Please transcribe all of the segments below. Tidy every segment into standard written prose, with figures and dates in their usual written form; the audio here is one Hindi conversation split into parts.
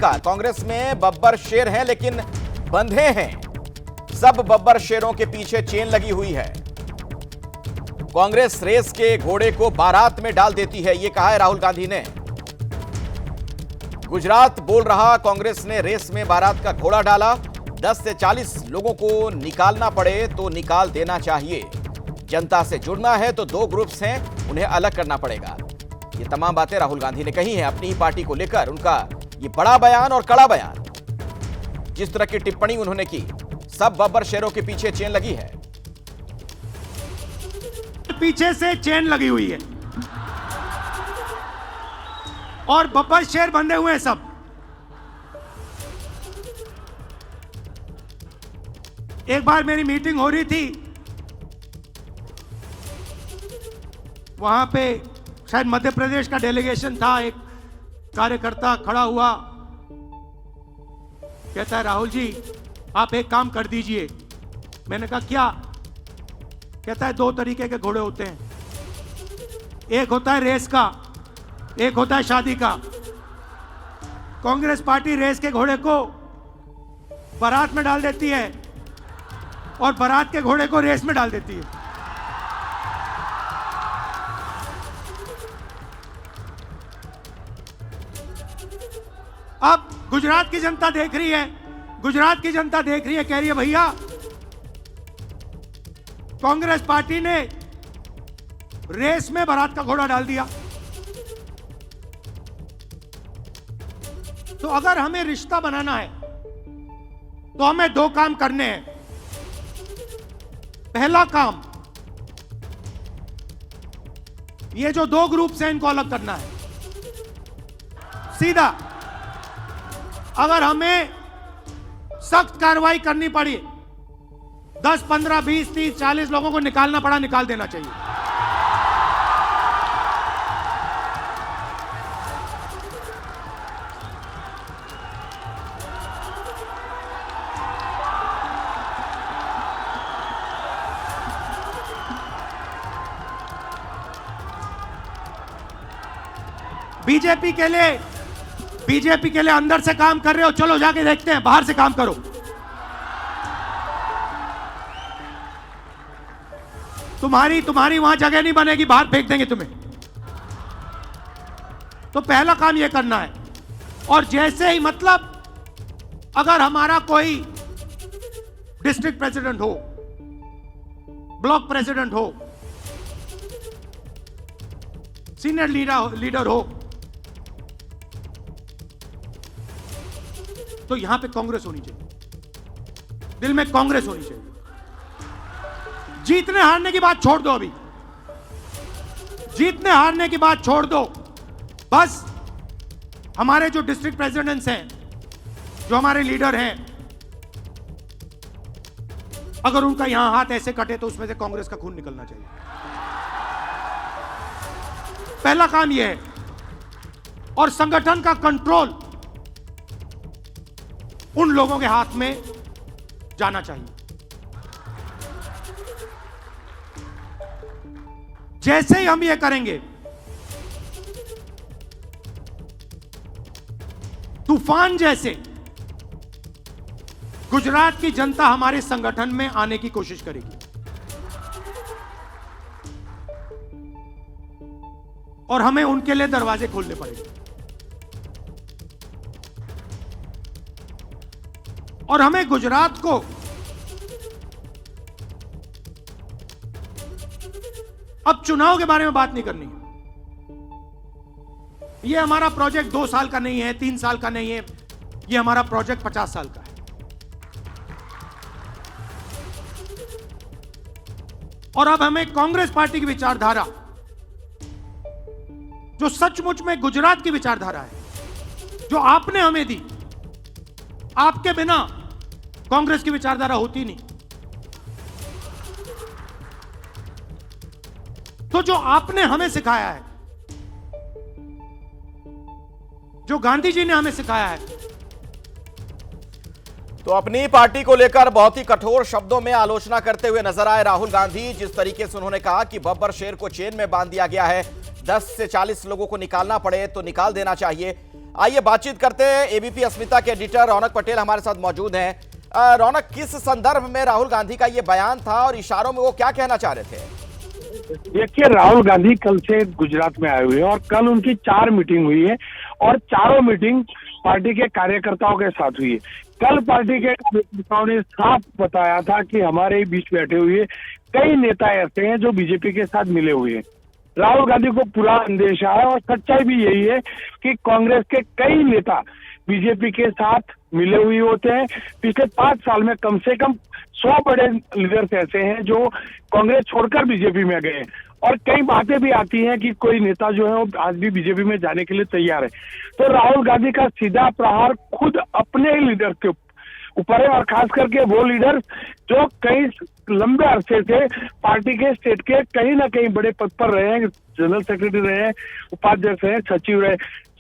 का। कांग्रेस में बब्बर शेर हैं लेकिन बंधे हैं। सब बब्बर शेरों के पीछे चेन लगी हुई है। कांग्रेस रेस के घोड़े को बारात में डाल देती है, यह कहा है राहुल गांधी ने। गुजरात बोल रहा, कांग्रेस ने रेस में बारात का घोड़ा डाला। 10 से 40 लोगों को निकालना पड़े तो निकाल देना चाहिए। जनता से जुड़ना है तो 2 ग्रुप्स हैं, उन्हें अलग करना पड़ेगा। ये तमाम बातें राहुल गांधी ने कही हैं अपनी ही पार्टी को लेकर। उनका ये बड़ा बयान और कड़ा बयान, जिस तरह की टिप्पणी उन्होंने की, सब बब्बर शेरों के पीछे चेन लगी है। पीछे से चेन लगी हुई है और बब्बर शेर बंधे हुए हैं सब। एक बार मेरी मीटिंग हो रही थी, वहां पे शायद मध्य प्रदेश का डेलीगेशन था। एक कार्यकर्ता खड़ा हुआ, कहता है राहुल जी आप एक काम कर दीजिए। मैंने कहा क्या? कहता है 2 तरीके के घोड़े होते हैं, एक होता है रेस का, एक होता है शादी का। कांग्रेस पार्टी रेस के घोड़े को बारात में डाल देती है और बारात के घोड़े को रेस में डाल देती है। अब गुजरात की जनता देख रही है, गुजरात की जनता देख रही है, कह रही है भैया कांग्रेस पार्टी ने रेस में बारात का घोड़ा डाल दिया। तो अगर हमें रिश्ता बनाना है तो हमें 2 काम करने हैं। पहला काम, ये जो 2 ग्रुप्स हैं इनको अलग करना है सीधा। अगर हमें सख्त कार्रवाई करनी पड़ी, 10, 15, 20, 30, 40 लोगों को निकालना पड़ा, निकाल देना चाहिए। बीजेपी के लिए अंदर से काम कर रहे हो, चलो जाके देखते हैं, बाहर से काम करो। तुम्हारी वहां जगह नहीं बनेगी, बाहर फेंक देंगे तुम्हें। तो पहला काम यह करना है। और जैसे ही, मतलब अगर हमारा कोई डिस्ट्रिक्ट प्रेसिडेंट हो, ब्लॉक प्रेसिडेंट हो, सीनियर लीडर हो, तो यहां पे कांग्रेस होनी चाहिए, दिल में कांग्रेस होनी चाहिए। जीतने हारने की बात छोड़ दो, अभी जीतने हारने की बात छोड़ दो। बस हमारे जो डिस्ट्रिक्ट प्रेसिडेंट्स हैं, जो हमारे लीडर हैं, अगर उनका यहां हाथ ऐसे कटे तो उसमें से कांग्रेस का खून निकलना चाहिए। पहला काम यह है। और संगठन का कंट्रोल उन लोगों के हाथ में जाना चाहिए। जैसे ही हम ये करेंगे, तूफान जैसे गुजरात की जनता हमारे संगठन में आने की कोशिश करेगी। और हमें उनके लिए दरवाजे खोलने पड़ेंगे। और हमें गुजरात को अब चुनाव के बारे में बात नहीं करनी है। यह हमारा प्रोजेक्ट 2 साल का नहीं है, 3 साल का नहीं है, यह हमारा प्रोजेक्ट 50 साल का है। और अब हमें कांग्रेस पार्टी की विचारधारा, जो सचमुच में गुजरात की विचारधारा है, जो आपने हमें दी, आपके बिना कांग्रेस की विचारधारा होती नहीं। तो जो आपने हमें सिखाया है, जो गांधी जी ने हमें सिखाया है, तो अपनी पार्टी को लेकर बहुत ही कठोर शब्दों में आलोचना करते हुए नजर आए राहुल गांधी। जिस तरीके से उन्होंने कहा कि बब्बर शेर को चेन में बांध दिया गया है, 10 से 40 लोगों को निकालना पड़े तो निकाल देना चाहिए। आइए बातचीत करते हैं। एबीपी अस्मिता के एडिटर रौनक पटेल हमारे साथ मौजूद हैं। रौनक, किस संदर्भ में राहुल गांधी का ये बयान था और इशारों में वो क्या कहना चाह रहे थे? देखिए, राहुल गांधी कल से गुजरात में आए हुए हैं और कल उनकी 4 मीटिंग हुई है और चारों मीटिंग पार्टी के कार्यकर्ताओं के साथ हुई है। कल पार्टी के कार्यकर्ताओं ने साफ बताया था कि हमारे बीच बैठे हुए कई नेता ऐसे हैं जो बीजेपी के साथ मिले हुए हैं। राहुल गांधी को पूरा अंदेशा है और सच्चाई भी यही है कि कांग्रेस के कई नेता बीजेपी के साथ मिले हुए होते हैं। पिछले 5 साल में कम से कम 100 बड़े लीडर्स ऐसे हैं जो कांग्रेस छोड़कर बीजेपी में गए हैं और कई बातें भी आती हैं कि कोई नेता जो है वो आज भी बीजेपी में जाने के लिए तैयार है। तो राहुल गांधी का सीधा प्रहार खुद अपने ही लीडर के ऊपर है और खास करके वो लीडर जो कई लंबे अरसे से पार्टी के स्टेट के कहीं ना कहीं बड़े पद पर रहे हैं, जनरल सेक्रेटरी रहे हैं, उपाध्यक्ष रहे, सचिव रहे,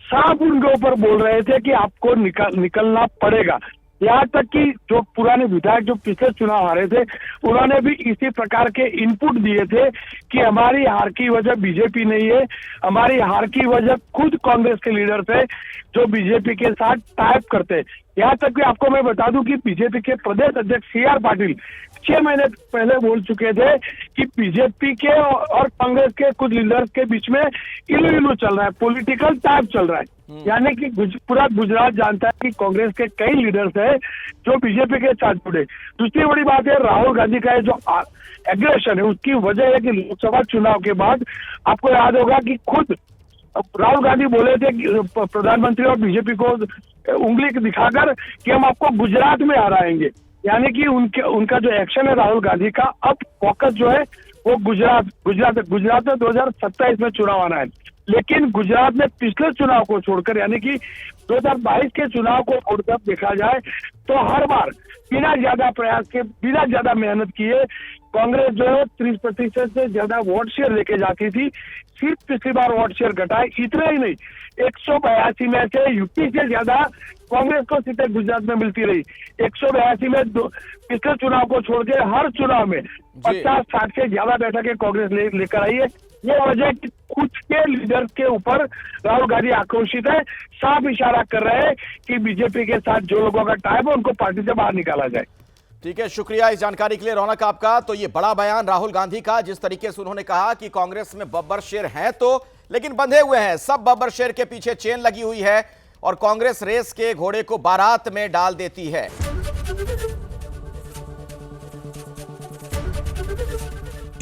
साफ उनके ऊपर बोल रहे थे कि आपको निकलना पड़ेगा। यहाँ तक कि जो पुराने विधायक जो पिछले चुनाव हारे थे उन्होंने भी इसी प्रकार के इनपुट दिए थे कि हमारी हार की वजह बीजेपी नहीं है, हमारी हार की वजह खुद कांग्रेस के लीडर्स है जो बीजेपी के साथ टाइप करते हैं। यहाँ तक कि आपको मैं बता दूं कि बीजेपी के प्रदेश अध्यक्ष CR पाटिल 6 महीने पहले बोल चुके थे कि बीजेपी के और कांग्रेस के कुछ लीडर्स के बीच में इलू चल रहा है, पॉलिटिकल टाइप चल रहा है। यानी कि पूरा गुजरात जानता है कि कांग्रेस के कई लीडर्स हैं जो बीजेपी के साथ जुड़े। दूसरी बड़ी बात है, राहुल गांधी का जो एग्रेशन है उसकी वजह है कि लोकसभा चुनाव के बाद आपको याद होगा कि खुद राहुल गांधी बोले थे कि प्रधानमंत्री और बीजेपी को उंगली दिखाकर कि हम आपको गुजरात में हराएंगे। यानी कि उनका जो एक्शन है राहुल गांधी का, अब फोकस जो है वो गुजरात में 2027 में चुनाव आना है। लेकिन गुजरात में पिछले चुनाव को छोड़कर यानी कि 2022 के चुनाव को छोड़कर देखा जाए तो हर बार बिना ज्यादा प्रयास के, बिना ज्यादा मेहनत किए कांग्रेस जो है 30% से ज्यादा वोट शेयर लेके जाती थी। सिर्फ पिछली बार वोट शेयर घटाए, इतना ही नहीं 182 में से यूपी से ज्यादा कांग्रेस को सीटें गुजरात में मिलती रही। 182 में पिछले चुनाव को छोड़ के हर चुनाव में 50-60 से ज्यादा बैठकें कांग्रेस लेकर आई है। ये वजह कि कुछ के लीडर के ऊपर राहुल गांधी आक्रोशित है, साफ इशारा कर रहे हैं कि बीजेपी के साथ जो लोगों का टाइप है उनको पार्टी से बाहर निकाला जाए। ठीक है, शुक्रिया इस जानकारी के लिए रौनक आपका। तो ये बड़ा बयान राहुल गांधी का, जिस तरीके से उन्होंने कहा कि कांग्रेस में बब्बर शेर हैं तो लेकिन बंधे हुए हैं, सब बब्बर शेर के पीछे चेन लगी हुई है और कांग्रेस रेस के घोड़े को बारात में डाल देती है।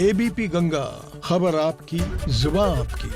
एबीपी गंगा, खबर आपकी, जुबान आपकी।